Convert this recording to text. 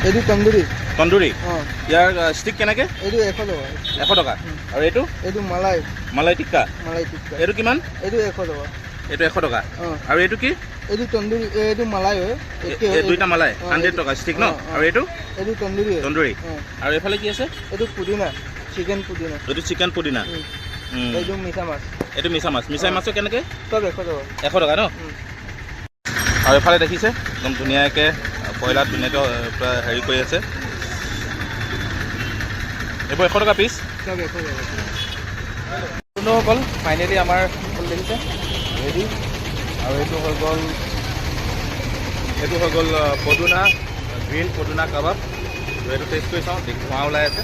এইটো তন্দুৰী। তন্দুৰী অঁ ইয়াৰ ষ্টিক কেনেকৈ? এইটো 100 টকা। 100 টকা। আৰু এইটো এইটো মালাই টিক্কা মালাই টিক্কা। এইটো কিমান? এইটো 100 টকা। এইটো 100 টকা। অঁ আৰু এইটো কি? এইটো তন্দুৰী, এইটো মালাই হয়। এই দুইটা মালাই 100 টকা ষ্টিক ন? আৰু এইটো তন্দুৰী হয়। তন্দুৰী। অঁ আৰু এইফালে কি আছে? এইটো পুদিনা, চিকেন পুদিনা। এইটো চিকেন পুদিনা। এইটো মিছা মাছ। এইটো মিছা মাছ। মিছা মাছৰ কেনেকৈ? চব 100 টকা। 100 টকা ন? আৰু এইফালে দেখিছে একদম ধুনীয়াকৈ কয়লাত ধুনীয়াকৈ হেৰি কৰি আছে। এইবোৰ 100 টকা পিচ। চব 100 টকা। বন্ধুসকল ফাইনেলি আমাৰ দেখিছে ৰেডি। আৰু এইটো হৈ গ'ল পদুনা, গ্ৰীণ পদুনা কাবাব। এইটো টেষ্ট কৰি চাওঁ, ধোঁৱা ওলাই আছে।